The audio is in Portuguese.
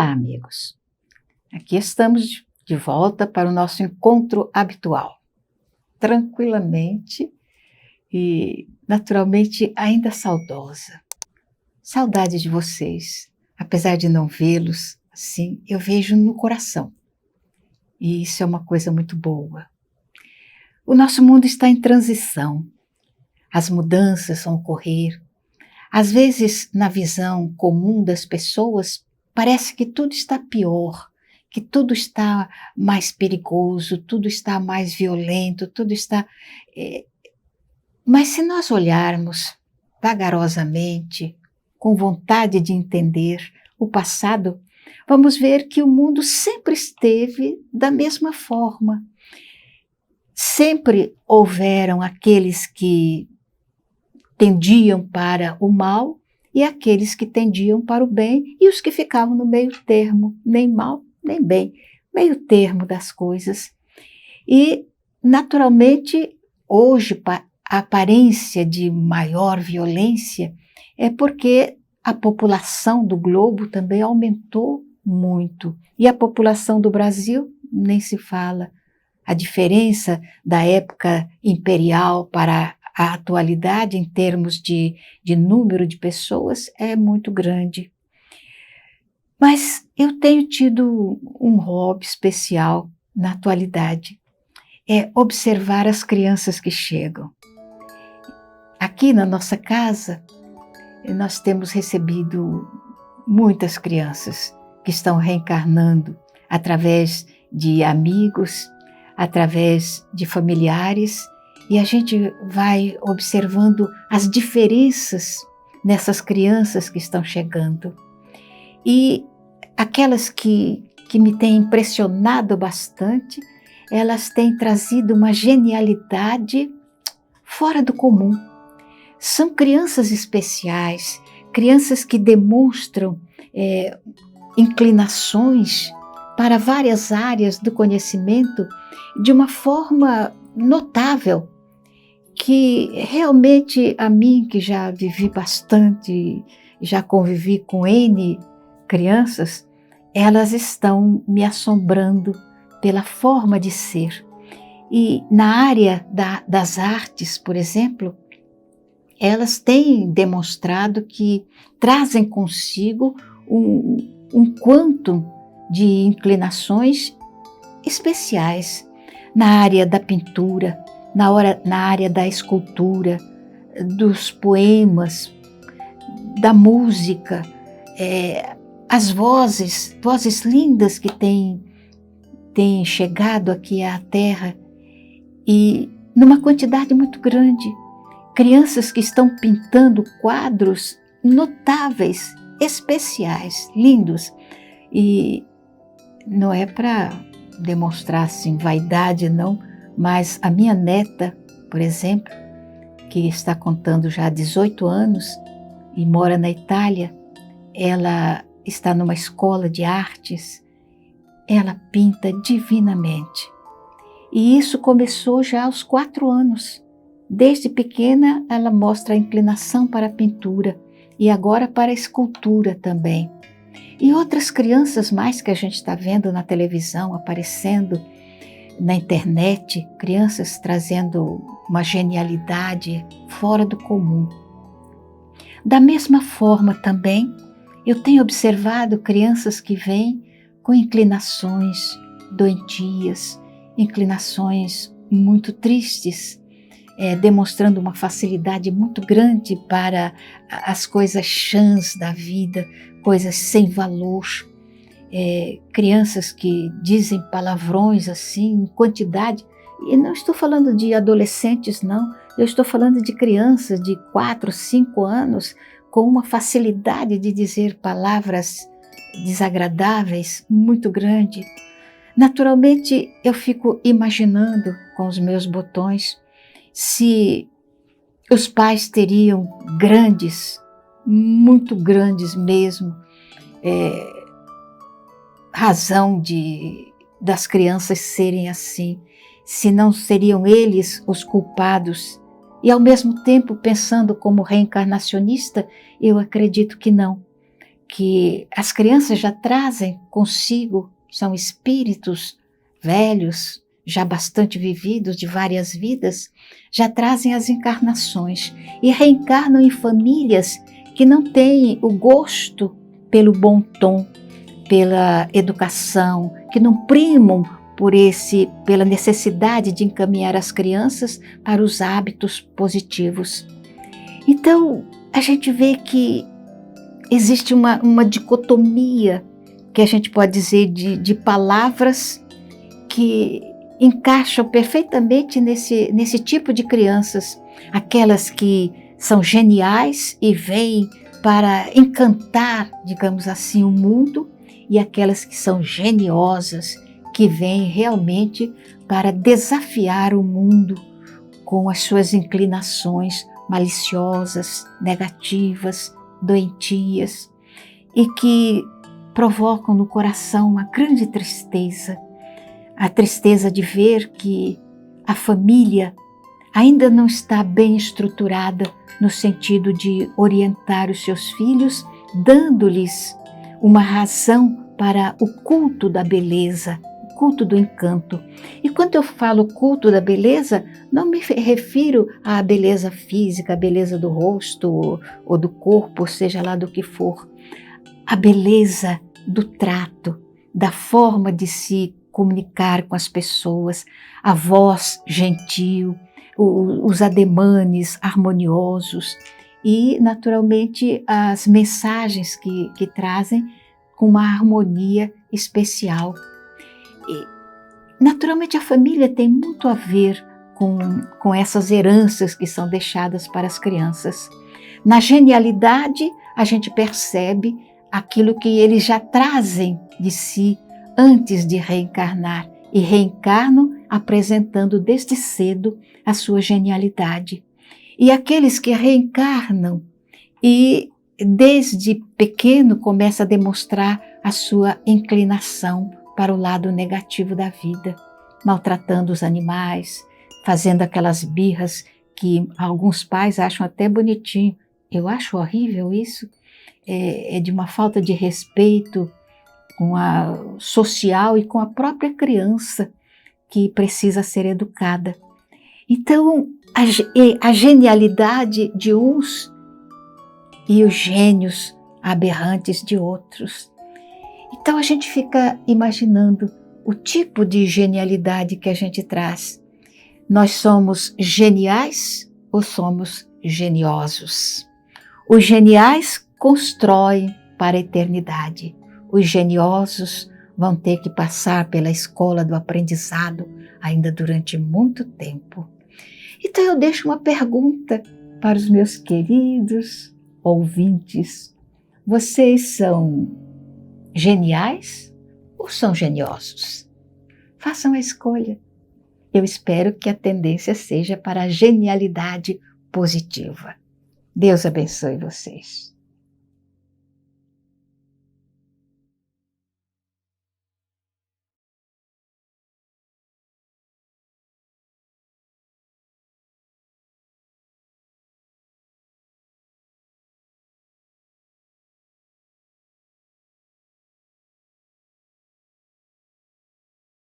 Olá, amigos! Aqui estamos de volta para o nosso encontro habitual, tranquilamente e, naturalmente, ainda saudosa. Saudade de vocês, apesar de não vê-los, assim, eu vejo no coração. E isso é uma coisa muito boa. O nosso mundo está em transição, as mudanças vão ocorrer. Às vezes, na visão comum das pessoas, parece que tudo está pior, que tudo está mais perigoso, tudo está mais violento, tudo está... Mas se nós olharmos vagarosamente, com vontade de entender o passado, vamos ver que o mundo sempre esteve da mesma forma. Sempre houveram aqueles que tendiam para o mal e aqueles que tendiam para o bem e os que ficavam no meio termo, nem mal nem bem, meio termo das coisas. E, naturalmente, hoje a aparência de maior violência é porque a população do globo também aumentou muito. E a população do Brasil nem se fala. A diferença da época imperial para a atualidade, em termos de número de pessoas, é muito grande. Mas eu tenho tido um hobby especial na atualidade, é observar as crianças que chegam. Aqui na nossa casa, nós temos recebido muitas crianças que estão reencarnando através de amigos, através de familiares, e a gente vai observando as diferenças nessas crianças que estão chegando. E aquelas que me têm impressionado bastante, elas têm trazido uma genialidade fora do comum. São crianças especiais, crianças que demonstram inclinações para várias áreas do conhecimento de uma forma notável, que realmente a mim, que já vivi bastante, já convivi com N crianças, elas estão me assombrando pela forma de ser. E na área das artes, por exemplo, elas têm demonstrado que trazem consigo um quantum de inclinações especiais na área da pintura, na área da escultura, dos poemas, da música, as vozes lindas que têm chegado aqui à Terra e numa quantidade muito grande. Crianças que estão pintando quadros notáveis, especiais, lindos. E não é para demonstrar assim, vaidade, não, mas a minha neta, por exemplo, que está contando já há 18 anos e mora na Itália, ela está numa escola de artes, ela pinta divinamente. E isso começou já aos 4 anos. Desde pequena ela mostra a inclinação para a pintura e agora para a escultura também. E outras crianças mais que a gente está vendo na televisão, aparecendo na internet, crianças trazendo uma genialidade fora do comum. Da mesma forma também, eu tenho observado crianças que vêm com inclinações doentias, inclinações muito tristes, demonstrando uma facilidade muito grande para as coisas chãs da vida, coisas sem valor. Crianças que dizem palavrões assim, em quantidade. E não estou falando de adolescentes, não. Eu estou falando de crianças de 4, 5 anos com uma facilidade de dizer palavras desagradáveis muito grande. Naturalmente, eu fico imaginando com os meus botões se os pais teriam grandes, muito grandes mesmo, razão das crianças serem assim, se não seriam eles os culpados. E ao mesmo tempo, pensando como reencarnacionista, eu acredito que não, que as crianças já trazem consigo, são espíritos velhos, já bastante vividos de várias vidas, já trazem as encarnações e reencarnam em famílias que não têm o gosto pelo bom tom, pela educação, que não primam pela necessidade de encaminhar as crianças para os hábitos positivos. Então, a gente vê que existe uma dicotomia, que a gente pode dizer, de palavras que encaixam perfeitamente nesse tipo de crianças, aquelas que são geniais e vêm para encantar, digamos assim, o mundo, e aquelas que são geniosas, que vêm realmente para desafiar o mundo com as suas inclinações maliciosas, negativas, doentias, e que provocam no coração uma grande tristeza, a tristeza de ver que a família ainda não está bem estruturada no sentido de orientar os seus filhos, dando-lhes uma razão para o culto da beleza, o culto do encanto. E quando eu falo culto da beleza, não me refiro à beleza física, à beleza do rosto ou do corpo, seja lá do que for. A beleza do trato, da forma de se comunicar com as pessoas, a voz gentil, os ademanes harmoniosos e, naturalmente, as mensagens que trazem com uma harmonia especial. E, naturalmente, a família tem muito a ver com essas heranças que são deixadas para as crianças. Na genialidade, a gente percebe aquilo que eles já trazem de si antes de reencarnar, e reencarnam apresentando desde cedo a sua genialidade. E aqueles que reencarnam e desde pequeno começa a demonstrar a sua inclinação para o lado negativo da vida, maltratando os animais, fazendo aquelas birras que alguns pais acham até bonitinho. Eu acho horrível isso, é de uma falta de respeito com a social e com a própria criança que precisa ser educada. Então, a genialidade de uns e os gênios aberrantes de outros. Então a gente fica imaginando o tipo de genialidade que a gente traz. Nós somos geniais ou somos geniosos? Os geniais constroem para a eternidade. Os geniosos vão ter que passar pela escola do aprendizado ainda durante muito tempo. Então eu deixo uma pergunta para os meus queridos ouvintes. Vocês são geniais ou são geniosos? Façam a escolha. Eu espero que a tendência seja para a genialidade positiva. Deus abençoe vocês.